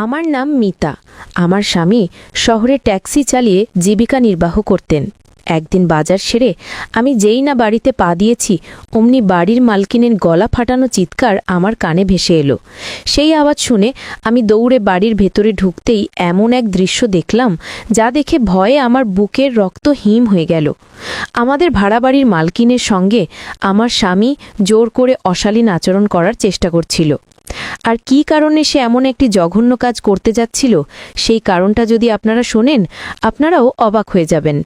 আমার নাম মিতা। আমার স্বামী শহরে ট্যাক্সি চালিয়ে জীবিকা নির্বাহ করতেন। একদিন বাজার সেরে আমি যেই না বাড়িতে পা দিয়েছি, অমনি বাড়ির মালকিনের গলা ফাটানো চিৎকার আমার কানে ভেসে এলো। সেই আওয়াজ শুনে আমি দৌড়ে বাড়ির ভেতরে ঢুকতেই এমন এক দৃশ্য দেখলাম, যা দেখে ভয়ে আমার বুকের রক্ত হিম হয়ে গেল। আমাদের ভাড়া বাড়ির মালকিনের সঙ্গে আমার স্বামী জোর করে অশালীন আচরণ করার চেষ্টা করছিল। আর কী কারণে সে এমন একটি জঘন্য কাজ করতে যাচ্ছিল, সেই কারণটা যদি আপনারা শোনেন, আপনারাও অবাক হয়ে যাবেন।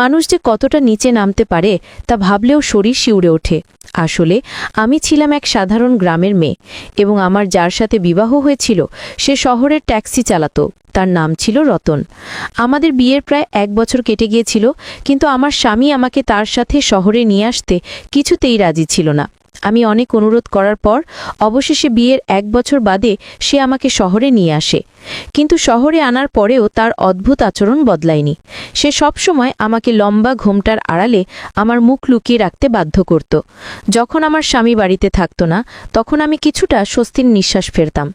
মানুষ যে কতটা নিচে নামতে পারে তা ভাবলেও শরীর শিউরে ওঠে। আসলে আমি ছিলাম এক সাধারণ গ্রামের মেয়ে, এবং আমার যার সাথে বিবাহ হয়েছিল সে শহরের ট্যাক্সি চালাতো। তার নাম ছিল রতন। আমাদের বিয়ের প্রায় 1 বছর কেটে গিয়েছিল, কিন্তু আমার স্বামী আমাকে তার সাথে শহরে নিয়ে আসতে কিছুতেই রাজি ছিল না। আমি অনেক অনুরোধ করার পর অবশেষে বিয়ের 1 বছর বাদে সে আমাকে শহরে নিয়ে আসে। কিন্তু শহরে আনার পরেও তার অদ্ভুত আচরণ বদলায়নি। সে সবসময় আমাকে লম্বা ঘোমটার আড়ালে আমার মুখ লুকিয়ে রাখতে বাধ্য করত। যখন আমার স্বামী বাড়িতে থাকতো না, তখন আমি কিছুটা স্বস্তির নিঃশ্বাস ফেলতাম,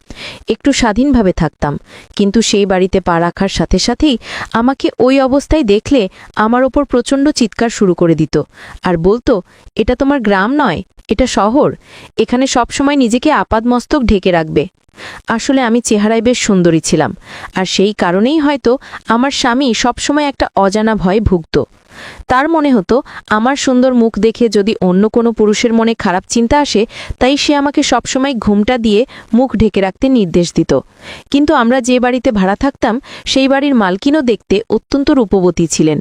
একটু স্বাধীনভাবে থাকতাম। কিন্তু সেই বাড়িতে পা রাখার সাথে সাথেই আমাকে ওই অবস্থায় দেখলে আমার ওপর প্রচণ্ড চিৎকার শুরু করে দিত, আর বলতো, এটা তোমার গ্রাম নয়, এটা শহর। এখানে সবসময় নিজেকে আপাদমস্তক ঢেকে রাখবে। আসলে আমি চেহারায় বেশ সুন্দরী ছিলাম, আর সেই কারণেই হয়তো আমার স্বামী সবসময় একটা অজানা ভয়ে ভুগত। তার মনে হতো আমার সুন্দর মুখ দেখে যদি অন্য কোনো পুরুষের মনে খারাপ চিন্তা আসে, তাই সে আমাকে সবসময় ঘুমটা দিয়ে মুখ ঢেকে রাখতে নির্দেশ দিত। কিন্তু আমরা যে বাড়িতে ভাড়া থাকতাম, সেই বাড়ির মালকিনও দেখতে অত্যন্ত রূপবতী ছিলেন।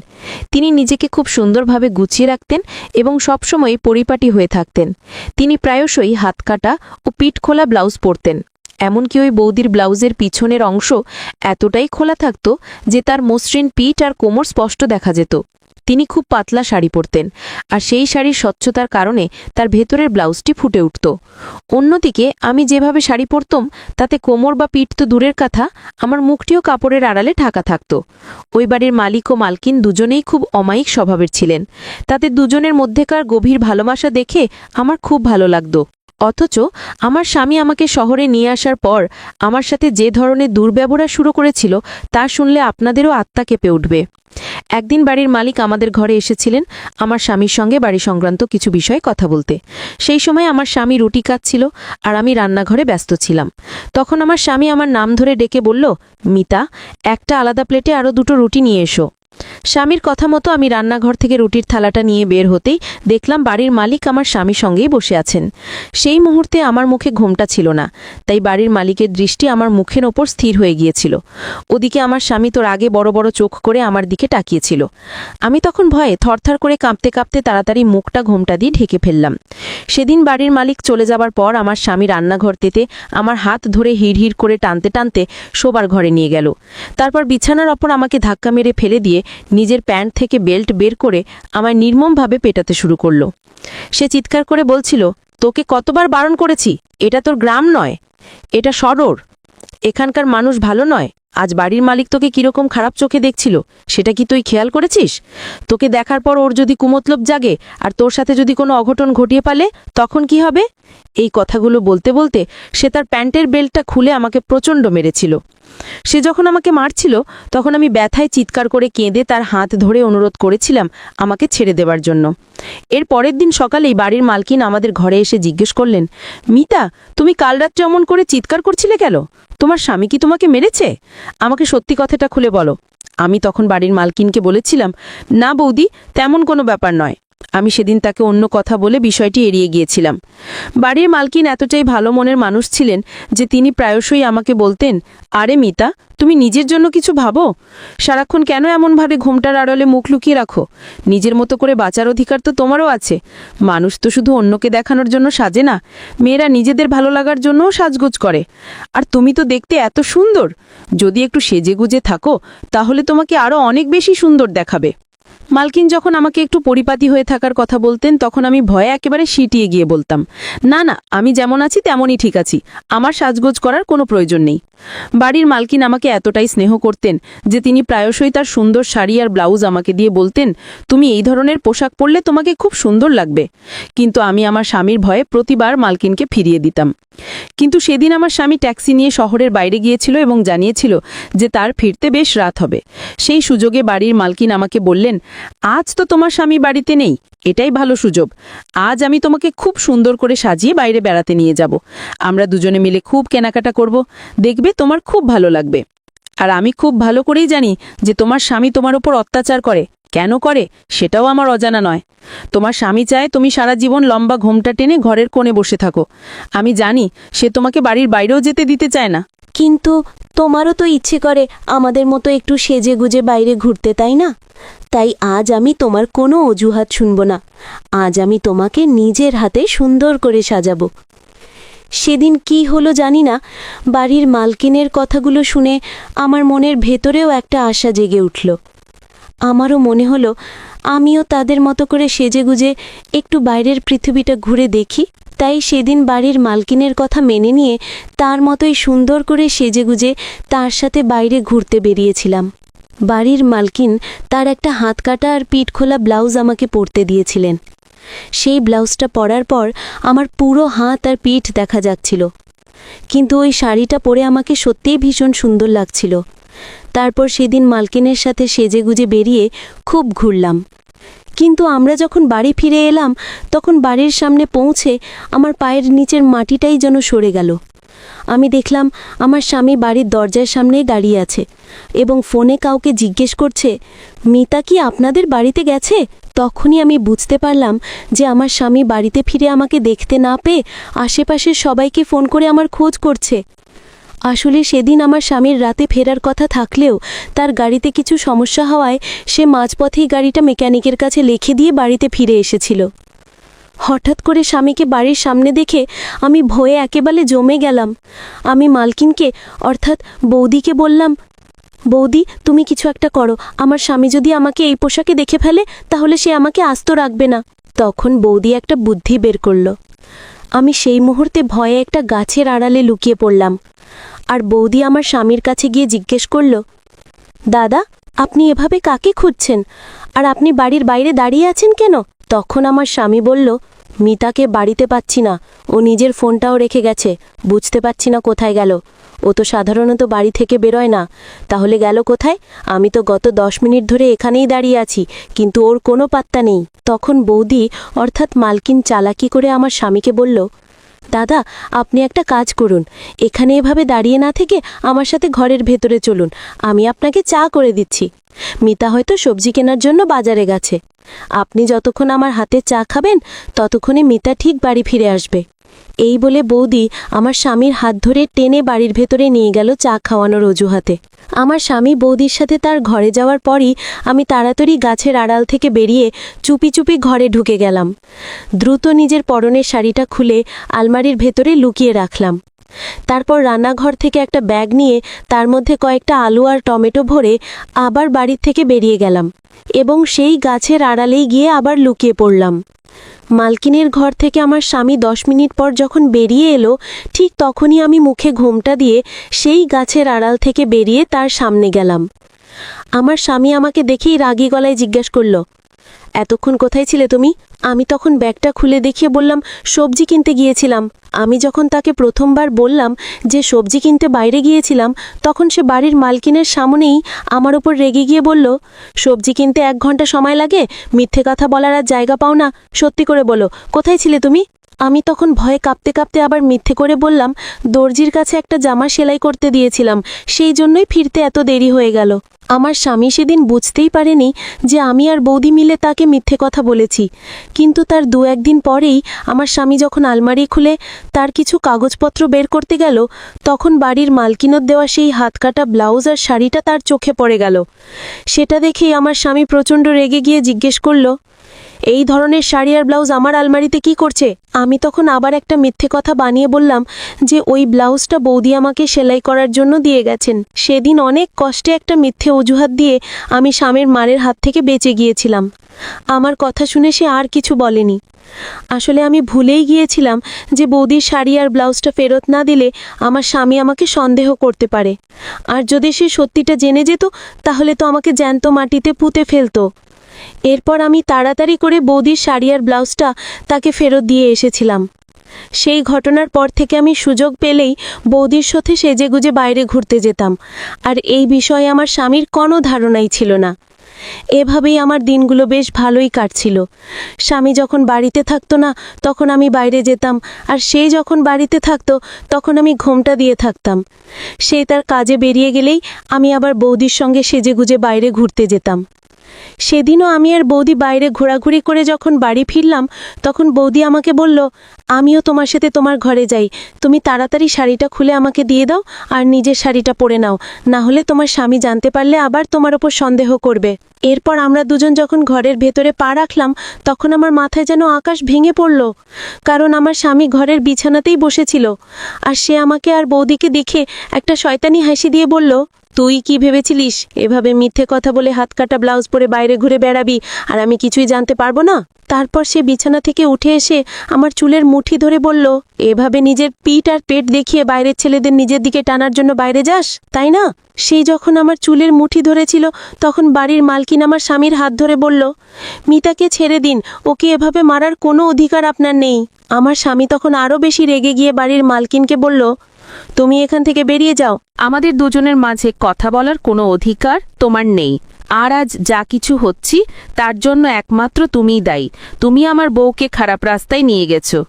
তিনি নিজেকে খুব সুন্দরভাবে গুছিয়ে রাখতেন এবং সবসময় পরিপাটি হয়ে থাকতেন। তিনি প্রায়শই হাতকাটা ও পিঠ খোলা ব্লাউজ পরতেন। এমনকি ওই বৌদির ব্লাউজের পিছনের অংশ এতটাই খোলা থাকত যে তার মসৃণ পিঠ আর কোমর স্পষ্ট দেখা যেত। তিনি খুব পাতলা শাড়ি পরতেন, আর সেই শাড়ির স্বচ্ছতার কারণে তার ভেতরের ব্লাউজটি ফুটে উঠত। অন্যদিকে আমি যেভাবে শাড়ি পরতাম, তাতে কোমর বা পিঠ তো দূরের কথা, আমার মুখটিও কাপড়ের আড়ালে ঢাকা থাকত। ওই বাড়ির মালিক ও মালকিন দুজনেই খুব অমায়িক স্বভাবের ছিলেন। তাদের দুজনের মধ্যেকার গভীর ভালোবাসা দেখে আমার খুব ভালো লাগত। অথচ আমার স্বামী আমাকে শহরে নিয়ে আসার পর আমার সাথে যে ধরনের দুর্ব্যবহার শুরু করেছিল, তা শুনলে আপনাদেরও আত্মা কেঁপে উঠবে। একদিন বাড়ির মালিক আমাদের ঘরে এসেছিলেন আমার স্বামীর সঙ্গে বাড়ি সংক্রান্ত কিছু বিষয়ে কথা বলতে। সেই সময় আমার স্বামী রুটি কাটছিল, আর আমি রান্নাঘরে ব্যস্ত ছিলাম। তখন আমার স্বামী আমার নাম ধরে ডেকে বলল, মিতা, একটা আলাদা প্লেটে আরও 2টো রুটি নিয়ে এসো। স্বামীর কথা মতো আমি রান্নাঘর থেকে রুটির থালাটা নিয়ে বের হতেই দেখলাম বাড়ির মালিক আমার স্বামীর সঙ্গেই বসে আছেন। সেই মুহূর্তে আমার মুখে ঘোমটা ছিল না, তাই বাড়ির মালিকের দৃষ্টি আমার মুখের ওপর স্থির হয়ে গিয়েছিল। ওদিকে আমার স্বামী তোর আগে বড় বড় চোখ করে আমার দিকে তাকিয়েছিল। আমি তখন ভয়ে থরথর করে কাঁপতে কাঁপতে তাড়াতাড়ি মুখটা ঘোমটা দিয়ে ঢেকে ফেললাম। সেদিন বাড়ির মালিক চলে যাবার পর আমার স্বামী রান্নাঘর থেকে আমার হাত ধরে হিড়হিড় করে টানতে টানতে শোবার ঘরে নিয়ে গেল। তারপর বিছানার ওপর আমাকে ধাক্কা মেরে ফেলে দিয়ে নিজের প্যান্ট থেকে বেল্ট বের করে আমায় নির্মমভাবে পেটাতে শুরু করল। সে চিৎকার করে বলছিল, তোকে কতবার বারণ করেছি, এটা তোর গ্রাম নয়, এটা শহর। এখানকার মানুষ ভালো নয়। আজ বাড়ির মালিক তোকে কিরকম খারাপ চোখে দেখছিল, সেটা কি তুই খেয়াল করেছিস? তোকে দেখার পর ওর যদি কুমতলব জাগে আর তোর সাথে যদি কোনো অঘটন ঘটিয়ে পালে, তখন কি হবে? এই কথাগুলো বলতে বলতে সে তার প্যান্টের বেল্টটা খুলে আমাকে প্রচণ্ড মেরেছিল। সে যখন আমাকে মারছিল, তখন আমি ব্যথায় চিৎকার করে কেঁদে তার হাত ধরে অনুরোধ করেছিলাম আমাকে ছেড়ে দেবার জন্য। এর পরের দিন সকালেই বাড়ির মালকিন আমাদের ঘরে এসে জিজ্ঞেস করলেন, মিতা, তুমি কাল রাত্রে অমন করে চিৎকার করছিলে কেন? তোমার স্বামী কি তোমাকে মেরেছে? আমাকে সত্যি কথাটা খুলে বলো। আমি তখন বাড়ির মালকিনকে বলেছিলাম, না বৌদি, তেমন কোনো ব্যাপার নয়। আমি সেদিন তাকে অন্য কথা বলে বিষয়টি এড়িয়ে গিয়েছিলাম। বাড়ির মালকিন এতটাই ভালো মনের মানুষ ছিলেন যে তিনি প্রায়শই আমাকে বলতেন, আরে মিতা, তুমি নিজের জন্য কিছু ভাবো। সারাক্ষণ কেন এমনভাবে ঘোমটার আড়ালে মুখ লুকিয়ে রাখো? নিজের মতো করে বাঁচার অধিকার তো তোমারও আছে। মানুষ তো শুধু অন্যকে দেখানোর জন্য সাজে না, মেয়েরা নিজেদের ভালো লাগার জন্যও সাজগোজ করে। আর তুমি তো দেখতে এত সুন্দর, যদি একটু সেজেগুজে থাকো তাহলে তোমাকে আরও অনেক বেশি সুন্দর দেখাবে। মালকিন যখন আমাকে একটু পরিপাটি হয়ে থাকার কথা বলতেন তখন আমি ভয়ে একেবারে সিটিয়ে গিয়ে বলতাম, না না, আমি যেমন আছি তেমনই ঠিক আছি, আমার সাজগোজ করার কোনো প্রয়োজন নেই। বাড়ির মালকিন আমাকে এতটাই স্নেহ করতেন যে তিনি প্রায়শই তার সুন্দর শাড়ি আর ব্লাউজ আমাকে দিয়ে বলতেন, তুমি এই ধরনের পোশাক পরলে তোমাকে খুব সুন্দর লাগবে। কিন্তু আমি আমার স্বামীর ভয়ে প্রতিবার মালকিনকে ফিরিয়ে দিতাম। কিন্তু সেদিন আমার স্বামী ট্যাক্সি নিয়ে শহরের বাইরে গিয়েছিল এবং জানিয়েছিল যে তার ফিরতে বেশ রাত হবে। সেই সুযোগে বাড়ির মালকিন আমাকে বললেন, আজ তো তোমার স্বামী বাড়িতে নেই, এটাই ভালো সুযোগ। আজ আমি তোমাকে খুব সুন্দর করে সাজিয়ে বাইরে বেড়াতে নিয়ে যাব। আমরা দুজনে মিলে খুব কেনাকাটা করব, দেখবে তোমার খুব ভালো লাগবে। আর আমি খুব ভালো করেই জানি যে তোমার স্বামী তোমার উপর অত্যাচার করে। কেন করে সেটাও আমার অজানা নয়। তোমার স্বামী চায় তুমি সারা জীবন লম্বা ঘোমটা টেনে ঘরের কোণে বসে থাকো। আমি জানি সে তোমাকে বাড়ির বাইরেও যেতে দিতে চায় না। কিন্তু তোমারও তো ইচ্ছে করে আমাদের মতো একটু সেজে গুজে বাইরে ঘুরতে, তাই না? তাই আজ আমি তোমার কোনো অজুহাত শুনব না। আজ আমি তোমাকে নিজের হাতে সুন্দর করে সাজাবো। সেদিন কি হলো জানি না, বাড়ির মালকিনের কথাগুলো শুনে আমার মনের ভেতরেও একটা আশা জেগে উঠল। আমারও মনে হলো আমিও তাদের মতো করে সেজেগুজে একটু বাইরের পৃথিবীটা ঘুরে দেখি। তাই সেদিন বাড়ির মালকিনের কথা মেনে নিয়ে তার মতোই সুন্দর করে সেজেগুজে তার সাথে বাইরে ঘুরতে বেরিয়েছিলাম। বাড়ির মালকিন তার একটা হাত কাটা আর পিঠ খোলা ব্লাউজ আমাকে পরতে দিয়েছিলেন। সেই ব্লাউজটা পরার পর আমার পুরো হাত আর পিঠ দেখা যাচ্ছিল, কিন্তু ওই শাড়িটা পরে আমাকে সত্যিই ভীষণ সুন্দর লাগছিল। তারপর সেদিন মালকিনের সাথে সেজেগুজে বেরিয়ে খুব ঘুরলাম। কিন্তু আমরা যখন বাড়ি ফিরে এলাম তখন বাড়ির সামনে পৌঁছে আমার পায়ের নিচের মাটিটাই যেন সরে গেল। আমি দেখলাম আমার স্বামী বাড়ির দরজার সামনেই দাঁড়িয়ে আছে এবং ফোনে কাউকে জিজ্ঞেস করছে, মিতা কি আপনাদের বাড়িতে গেছে? তখনই আমি বুঝতে পারলাম যে আমার স্বামী বাড়িতে ফিরে আমাকে দেখতে না পেয়ে আশেপাশের সবাইকে ফোন করে আমার খোঁজ করছে। আসলে সেদিন আমার স্বামীর রাতে ফেরার কথা থাকলেও তার গাড়িতে কিছু সমস্যা হওয়ায় সে মাঝপথেই গাড়িটা মেকানিকের কাছে লিখে দিয়ে বাড়িতে ফিরে এসেছিল। হঠাৎ করে স্বামীকে বাড়ির সামনে দেখে আমি ভয়ে একেবারে জমে গেলাম। আমি মালকিনকে অর্থাৎ বৌদিকে বললাম, বৌদি তুমি কিছু একটা করো, আমার স্বামী যদি আমাকে এই পোশাকে দেখে ফেলে তাহলে সে আমাকে আস্ত রাখবে না। তখন বৌদি একটা বুদ্ধি বের করল। আমি সেই মুহূর্তে ভয়ে একটা গাছের আড়ালে লুকিয়ে পড়লাম। আর বৌদি আমার স্বামীর কাছে গিয়ে জিজ্ঞেস করল, দাদা আপনি এভাবে কাকে খুঁজছেন, আর আপনি বাড়ির বাইরে দাঁড়িয়ে আছেন কেন? তখন আমার স্বামী বলল, মিতাকে বাড়িতে পাচ্ছি না, ও নিজের ফোনটাও রেখে গেছে, বুঝতে পারছি না কোথায় গেল। ও তো সাধারণত বাড়ি থেকে বেরোয় না, তাহলে গেল কোথায়? আমি তো গত 10 মিনিট ধরে এখানেই দাঁড়িয়ে আছি, কিন্তু ওর কোনো পাত্তা নেই। তখন বৌদি অর্থাৎ মালকিন চালাকি করে আমার স্বামীকে বলল, দাদা আপনি একটা কাজ করুন, এখানে এভাবে দাঁড়িয়ে না থেকে আমার সাথে ঘরের ভেতরে চলুন, আমি আপনাকে চা করে দিচ্ছি। মিতা হয়তো সবজি কেনার জন্য বাজারে গেছে। আপনি যতক্ষণ আমার হাতে চা খাবেন ততক্ষণে মিতা ঠিক বাড়ি ফিরে আসবে। এই বলে বৌদি আমার স্বামীর হাত ধরে টেনে বাড়ির ভেতরে নিয়ে গেল চা খাওয়ানোর অজুহাতে। আমার স্বামী বৌদির সাথে তার ঘরে যাওয়ার পরই আমি তাড়াতাড়ি গাছের আড়াল থেকে বেরিয়ে চুপি চুপি ঘরে ঢুকে গেলাম। দ্রুত নিজের পরনের শাড়িটা খুলে আলমারির ভেতরে লুকিয়ে রাখলাম। তারপর রান্নাঘর থেকে একটা ব্যাগ নিয়ে তার মধ্যে কয়েকটা আলু আর টমেটো ভরে আবার বাড়ির থেকে বেরিয়ে গেলাম এবং সেই গাছের আড়ালেই গিয়ে আবার লুকিয়ে পড়লাম। মালকিনের ঘর থেকে আমার স্বামী 10 মিনিট পর যখন বেরিয়ে এলো, ঠিক তখনই আমি মুখে ঘোমটা দিয়ে সেই গাছের আড়াল থেকে বেরিয়ে তার সামনে গেলাম। আমার স্বামী আমাকে দেখেই রাগী গলায় জিজ্ঞেস করল, এতক্ষণ কোথায় ছিলে তুমি? আমি তখন ব্যাগটা খুলে দেখিয়ে বললাম, সবজি কিনতে গিয়েছিলাম। আমি যখন তাকে প্রথমবার বললাম যে সবজি কিনতে বাইরে গিয়েছিলাম, তখন সে বাড়ির মালকিনের সামনেই আমার ওপর রেগে গিয়ে বলল, সবজি কিনতে 1 ঘন্টা সময় লাগে, মিথ্যে কথা বলার আর জায়গা পাও না, সত্যি করে বলো কোথায় ছিলে তুমি? আমি তখন ভয়ে কাঁপতে কাঁপতে আবার মিথ্যে করে বললাম, দর্জির কাছে একটা জামা সেলাই করতে দিয়েছিলাম, সেই জন্যই ফিরতে এত দেরি হয়ে গেল। আমার স্বামী সেদিন বুঝতেই পারেনি যে আমি আর বৌদি মিলে তাকে মিথ্যে কথা বলেছি। কিন্তু তার 2-1 দিন পরেই আমার স্বামী যখন আলমারি খুলে তার কিছু কাগজপত্র বের করতে গেল, তখন বাড়ির মালকিনত দেওয়া সেই হাতকাটা ব্লাউজ আর শাড়িটা তার চোখে পড়ে গেল। সেটা দেখেই আমার স্বামী প্রচণ্ড রেগে গিয়ে জিজ্ঞেস করল, এই ধরনের শাড়ি আর ব্লাউজ আমার আলমারিতে কি করছে? আমি তখন আবার একটা মিথ্যে কথা বানিয়ে বললাম যে ওই ব্লাউজটা বৌদি আমাকে সেলাই করার জন্য দিয়ে গেছেন। সেদিন অনেক কষ্টে একটা মিথ্যে অজুহাত দিয়ে আমি স্বামীর মারের হাত থেকে বেঁচে গিয়েছিলাম। আমার কথা শুনে সে আর কিছু বলেনি। আসলে আমি ভুলেই গিয়েছিলাম যে বৌদির শাড়ি আর ব্লাউজটা ফেরত না দিলে আমার স্বামী আমাকে সন্দেহ করতে পারে, আর যদি সে সত্যিটা জেনে যেত তাহলে তো আমাকে জ্যান্ত মাটিতে পুঁতে ফেলতো। এরপর আমি তাড়াতাড়ি করে বৌদির শাড়ি আর ব্লাউজটা তাকে ফেরত দিয়ে এসেছিলাম। সেই ঘটনার পর থেকে আমি সুযোগ পেলেই বৌদির সাথে সেজেগুজে বাইরে ঘুরতে যেতাম, আর এই বিষয়ে আমার স্বামীর কোনো ধারণাই ছিল না। এভাবেই আমার দিনগুলো বেশ ভালোই কাটছিল। স্বামী যখন বাড়িতে থাকতো না তখন আমি বাইরে যেতাম, আর সে যখন বাড়িতে থাকতো তখন আমি ঘোমটা দিয়ে থাকতাম। সে তার কাজে বেরিয়ে গেলেই আমি আবার বৌদির সঙ্গে সেজেগুজে বাইরে ঘুরতে যেতাম। সেদিনও আমি আর বৌদি বাইরে ঘোরাঘুরি করে যখন বাড়ি ফিরলাম তখন বৌদি আমাকে বলল, আমিও তোমার সাথে তোমার ঘরে যাই, তুমি তাড়াতাড়ি শাড়িটা খুলে আমাকে দিয়ে দাও আর নিজের শাড়িটা পরে নাও, না হলে তোমার স্বামী জানতে পারলে আবার তোমার ওপর সন্দেহ করবে। এরপর আমরা দুজন যখন ঘরের ভেতরে পা রাখলাম তখন আমার মাথায় যেন আকাশ ভেঙে পড়ল, কারণ আমার স্বামী ঘরের বিছানাতেই বসেছিল, আর সে আমাকে আর বৌদিকে দেখে একটা শয়তানি হাসি দিয়ে বলল, তুই কি ভেবেছিলিস এভাবে মিথ্যে কথা বলে হাত কাটা ব্লাউজ পরে বাইরে ঘুরে বেড়াবি আর আমি কিছুই জানতে পারবো না? তারপর সে বিছানা থেকে উঠে এসে আমার চুলের মুঠি ধরে বলল, এভাবে নিজের পিঠ আর পেট দেখিয়ে বাইরের ছেলেদের নিজের দিকে টানার জন্য বাইরে যাস, তাই না? সেই যখন আমার চুলের মুঠি ধরেছিল তখন বাড়ির মালকিন আমার স্বামীর হাত ধরে বলল, মিতাকে ছেড়ে দিন, ওকে এভাবে মারার কোনো অধিকার আপনার নেই। আমার স্বামী তখন আরও বেশি রেগে গিয়ে বাড়ির মালকিনকে বলল, তুমি এখান থেকে বেরিয়ে যাও। আমাদের দুজনের মাঝে কথা বলার কোনো অধিকার তোমার নেই, আর আজ যা কিছু হচ্ছি তার জন্য একমাত্র তুমিই দায়ী। তুমি আমার বউকে খারাপ রাস্তায় নিয়ে গেছো।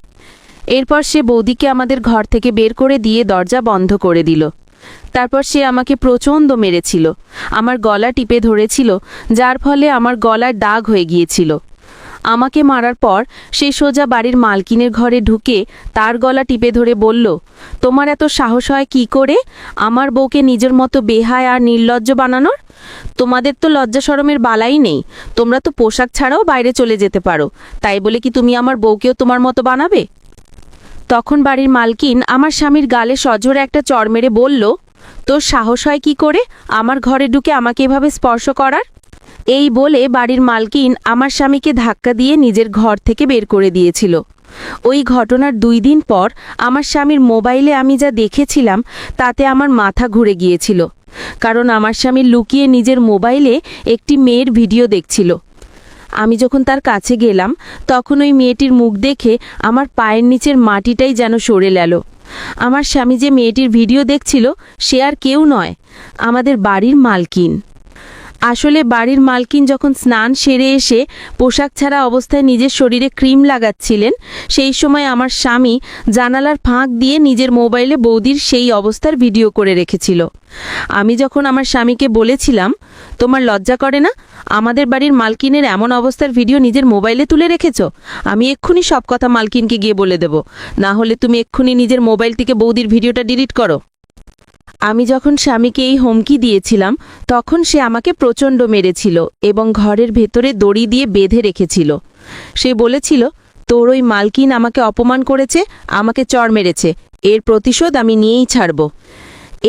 এরপর সে বৌদিকে আমাদের ঘর থেকে বের করে দিয়ে দরজা বন্ধ করে দিল। তারপর সে আমাকে প্রচণ্ড মেরেছিল, আমার গলা টিপে ধরেছিল, যার ফলে আমার গলায় দাগ হয়ে গিয়েছিল। আমাকে মারার পর সে সোজা বাড়ির মালকিনের ঘরে ঢুকে তার গলা টিপে ধরে বলল, তোমার এত সাহস হয় কি করে আমার বউকে নিজের মতো বেহায় আর নির্লজ্জ বানানোর? তোমাদের তো লজ্জা শরমের বালাই নেই, তোমরা তো পোশাক ছাড়াও বাইরে চলে যেতে পারো, তাই বলে কি তুমি আমার বউকেও তোমার মতো বানাবে? তখন বাড়ির মালকিন আমার স্বামীর গালে সজোরে একটা চড় মেরে বলল, তোর সাহস হয় কি করে আমার ঘরে ঢুকে আমাকে এভাবে স্পর্শ করার? এই বলে বাড়ির মালকিন আমার স্বামীকে ধাক্কা দিয়ে নিজের ঘর থেকে বের করে দিয়েছিল। ওই ঘটনার 2 দিন পর আমার স্বামীর মোবাইলে আমি যা দেখেছিলাম তাতে আমার মাথা ঘুরে গিয়েছিল, কারণ আমার স্বামী লুকিয়ে নিজের মোবাইলে একটি মেয়ের ভিডিও দেখছিল। আমি যখন তার কাছে গেলাম তখন ওই মেয়েটির মুখ দেখে আমার পায়ের নিচের মাটিটাই যেন সরে গেল। আমার স্বামী যে মেয়েটির ভিডিও দেখছিল সে আর কেউ নয়, আমাদের বাড়ির মালকিন। আসলে বাড়ির মালকিন যখন স্নান সেরে এসে পোশাক ছাড়া অবস্থায় নিজের শরীরে ক্রিম লাগাচ্ছিলেন, সেই সময় আমার স্বামী জানালার ফাঁক দিয়ে নিজের মোবাইলে বৌদির সেই অবস্থার ভিডিও করে রেখেছিল। আমি যখন আমার স্বামীকে বলেছিলাম, তোমার লজ্জা করে না আমাদের বাড়ির মালকিনের এমন অবস্থার ভিডিও নিজের মোবাইলে তুলে রেখেছ? আমি এক্ষুনি সব কথা মালকিনকে গিয়ে বলে দেব, না হলে তুমি এক্ষুনি নিজের মোবাইল থেকে বৌদির ভিডিওটা ডিলিট করো। আমি যখন স্বামীকে এই হুমকি দিয়েছিলাম তখন সে আমাকে প্রচণ্ড মেরেছিল এবং ঘরের ভেতরে দড়ি দিয়ে বেঁধে রেখেছিল। সে বলেছিল, তোর ওই মালকিন আমাকে অপমান করেছে, আমাকে চড় মেরেছে, এর প্রতিশোধ আমি নিয়েই ছাড়ব।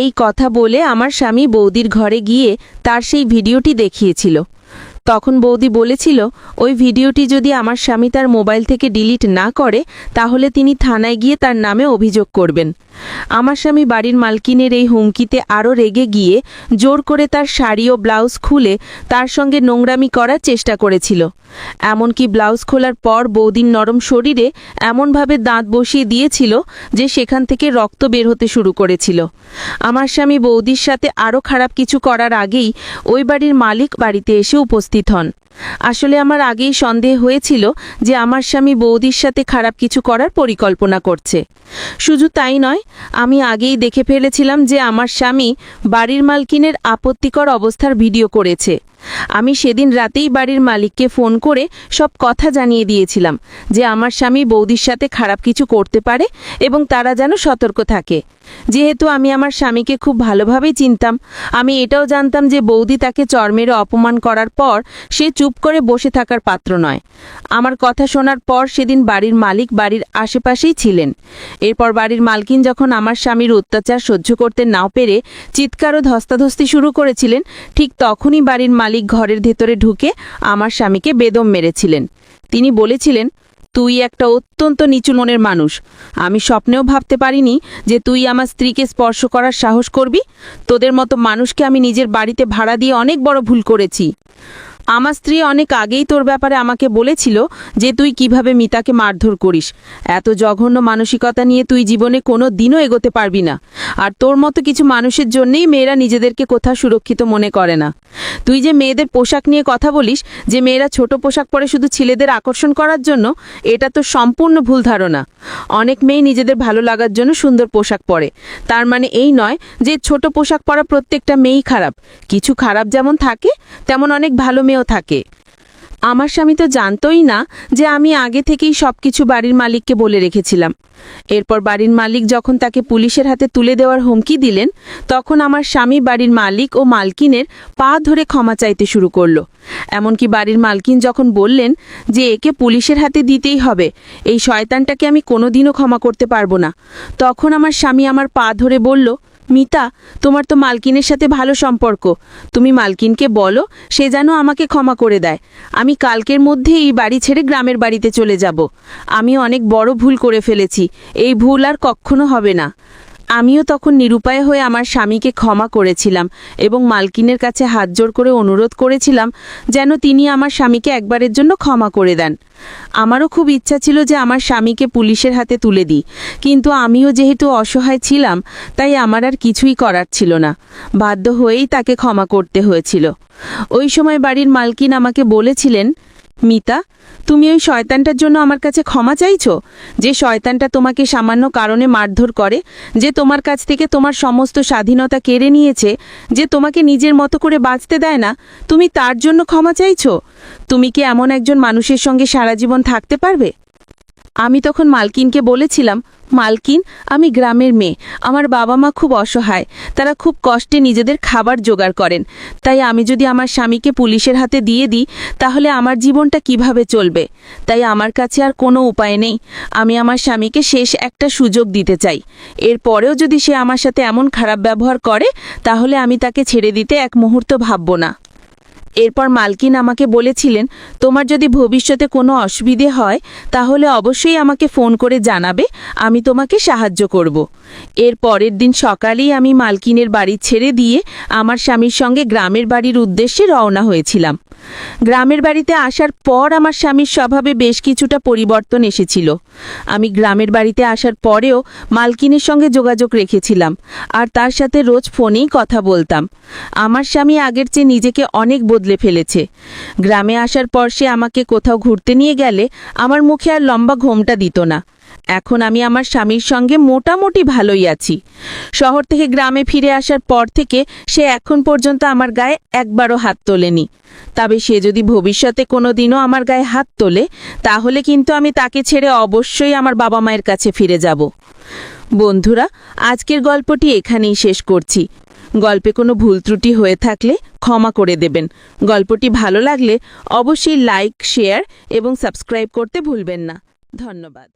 এই কথা বলে আমার স্বামী বৌদির ঘরে গিয়ে তার সেই ভিডিওটি দেখিয়েছিল। তখন বৌদি বলেছিল, ওই ভিডিওটি যদি আমার স্বামী তার মোবাইল থেকে ডিলিট না করে তাহলে তিনি থানায় গিয়ে তার নামে অভিযোগ করবেন। আমার স্বামী বাড়ির মালকিনের এই হুমকিতে আরও রেগে গিয়ে জোর করে তার শাড়ি ও ব্লাউজ খুলে তার সঙ্গে নোংরামি করার চেষ্টা করেছিল। এমনকি ব্লাউজ খোলার পর বৌদির নরম শরীরে এমনভাবে দাঁত বসিয়ে দিয়েছিল যে সেখান থেকে রক্ত বের হতে শুরু করেছিল। আমার স্বামী বৌদির সাথে আরও খারাপ কিছু করার আগেই ওই বাড়ির মালিক বাড়িতে এসে উপস্থিত হন। আসলে আমার আগেই সন্দেহ হয়েছিল যে আমার স্বামী বৌদির সাথে খারাপ কিছু করার পরিকল্পনা করছে। শুধু তাই নয়, আমি আগেই দেখে ফেলেছিলাম যে আমার স্বামী বাড়ির মালকিনের আপত্তিকর অবস্থার ভিডিও করেছে। আমি সেদিন রাতেই বাড়ির মালিককে ফোন করে সব কথা জানিয়ে দিয়েছিলাম যে আমার স্বামী বৌদির সাথে খারাপ কিছু করতে পারে এবং তারা যেন সতর্ক থাকে। যেহেতু আমি আমার স্বামীকে খুব ভালোভাবেই চিনতাম, আমি এটাও জানতাম যে বৌদি তাকে চর মেরে অপমান করার পর সে চুপ করে বসে থাকার পাত্র নয়। আমার কথা শোনার পর সেদিন বাড়ির মালিক বাড়ির আশেপাশেই ছিলেন। এরপর বাড়ির মালকিন যখন আমার স্বামীর অত্যাচার সহ্য করতে না পেরে চিৎকার ও ধস্তাধস্তি শুরু করেছিলেন, ঠিক তখনই বাড়ির মালিক ঘরের ভেতরে ঢুকে আমার স্বামীকে বেদম মেরেছিলেন। তিনি বলেছিলেন, তুই একটা অত্যন্ত নিচু মনের মানুষ। আমি স্বপ্নেও ভাবতে পারিনি যে তুই আমার স্ত্রীকে স্পর্শ করার সাহস করবি। তোদের মতো মানুষকে আমি নিজের বাড়িতে ভাড়া দিয়ে অনেক বড় ভুল করেছি। আমার স্ত্রী অনেক আগেই তোর ব্যাপারে আমাকে বলেছিল যে তুই কিভাবে মিতাকে মারধর করিস। এত জঘন্য মানসিকতা নিয়ে তুই জীবনে কোনো দিনও এগোতে পারবি না। আর তোর মতো কিছু মানুষের জন্যেই মেয়েরা নিজেদেরকে কোথাও সুরক্ষিত মনে করে না। তুই যে মেয়েদের পোশাক নিয়ে কথা বলিস, যে মেয়েরা ছোট পোশাক পরে শুধু ছেলেদের আকর্ষণ করার জন্য, এটা তো সম্পূর্ণ ভুল ধারণা। অনেক মেয়ে নিজেদের ভালো লাগার জন্য সুন্দর পোশাক পরে। তার মানে এই নয় যে ছোট পোশাক পরা প্রত্যেকটা মেয়েই খারাপ। কিছু খারাপ যেমন থাকে, তেমন অনেক ভালো মেয়েও থাকে। আমার স্বামী তো জানতই না যে আমি আগে থেকেই সবকিছু বাড়ির মালিককে বলে রেখেছিলাম। এরপর বাড়ির মালিক যখন তাকে পুলিশের হাতে তুলে দেওয়ার হুমকি দিলেন, তখন আমার স্বামী বাড়ির মালিক ও মালকিনের পা ধরে ক্ষমা চাইতে শুরু করলো। এমনকি বাড়ির মালকিন যখন বললেন যে একে পুলিশের হাতে দিতেই হবে, এই শয়তানটাকে আমি কোনোদিনও ক্ষমা করতে পারবো না, তখন আমার স্বামী আমার পা ধরে বলল, মিতা, তোমার তো মালকিনের সাথে ভালো সম্পর্ক। তুমি মালকিনকে বলো সে যেন আমাকে ক্ষমা করে দেয়। আমি কালকের মধ্যে এই বাড়ি ছেড়ে গ্রামের বাড়িতে চলে যাব। আমি অনেক বড় ভুল করে ফেলেছি। এই ভুল আর কখনো হবে না। আমিও তখন নিরুপায় হয়ে আমার স্বামীকে ক্ষমা করেছিলাম এবং মালকিনের কাছে হাত জোড় করে অনুরোধ করেছিলাম যেন তিনি আমার স্বামীকে একবারের জন্য ক্ষমা করে দেন। আমারও খুব ইচ্ছা ছিল যে আমার স্বামীকে পুলিশের হাতে তুলে দিই, কিন্তু আমিও যেহেতু অসহায় ছিলাম, তাই আমার আর কিছুই করার ছিল না। বাধ্য হয়েই তাকে ক্ষমা করতে হয়েছিল। ওই সময় বাড়ির মালকিন আমাকে বলেছিলেন, মিতা, তুমি ওই শয়তানটার জন্য আমার কাছে ক্ষমা চাইছো? যে শয়তানটা তোমাকে সামান্য কারণে মারধর করে, যে তোমার কাছ থেকে তোমার সমস্ত স্বাধীনতা কেড়ে নিয়েছে, যে তোমাকে নিজের মতো করে বাঁচতে দেয় না, তুমি তার জন্য ক্ষমা চাইছো? তুমি কি এমন একজন মানুষের সঙ্গে সারা জীবন থাকতে পারবে? আমি তখন মালকিনকে বলেছিলাম, মালকিন, আমি গ্রামের মেয়ে, আমার বাবা মা খুব অসহায়, তারা খুব কষ্টে নিজেদের খাবার জোগাড় করেন। তাই আমি যদি আমার স্বামীকে পুলিশের হাতে দিয়ে দিই, তাহলে আমার জীবনটা কিভাবে চলবে? তাই আমার কাছে আর কোনো উপায় নেই। আমি আমার স্বামীকে শেষ একটা সুযোগ দিতে চাই। এরপরেও যদি সে আমার সাথে এমন খারাপ ব্যবহার করে, তাহলে আমি তাকে ছেড়ে দিতে এক মুহূর্ত ভাবব না। এরপর মালকিন আমাকে বলেছিলেন, তোমার যদি ভবিষ্যতে কোনো অসুবিধে হয়, তাহলে অবশ্যই আমাকে ফোন করে জানাবে, আমি তোমাকে সাহায্য করব। এর পরের দিন সকালেই আমি মালকিনের বাড়ি ছেড়ে দিয়ে আমার স্বামীর সঙ্গে গ্রামের বাড়ির উদ্দেশ্যে রওনা হয়েছিলাম। গ্রামের বাড়িতে আসার পর আমার স্বামীর স্বভাবে বেশ কিছুটা পরিবর্তন এসেছিল। আমি গ্রামের বাড়িতে আসার পরেও মালকিনের সঙ্গে যোগাযোগ রেখেছিলাম আর তার সাথে রোজ ফোনেই কথা বলতাম। আমার স্বামী আগের চেয়ে নিজেকে অনেক বদলে ফেলেছে। গ্রামে আসার পর সে আমাকে কোথাও ঘুরতে নিয়ে গেলে আমার মুখে আর লম্বা ঘোমটা দিত না। এখন আমি আমার স্বামীর সঙ্গে মোটামুটি ভালোই আছি। শহর থেকে গ্রামে ফিরে আসার পর থেকে সে এখন পর্যন্ত আমার গায়ে একবারও হাত তোলেনি। তবে সে যদি ভবিষ্যতে কোনো দিনও আমার গায়ে হাত তোলে, তাহলে কিন্তু আমি তাকে ছেড়ে অবশ্যই আমার বাবা মায়ের কাছে ফিরে যাব। বন্ধুরা, আজকের গল্পটি এখানেই শেষ করছি। গল্পে কোনো ভুল ত্রুটি হয়ে থাকলে ক্ষমা করে দেবেন। গল্পটি ভালো লাগলে অবশ্যই লাইক, শেয়ার এবং সাবস্ক্রাইব করতে ভুলবেন না। ধন্যবাদ।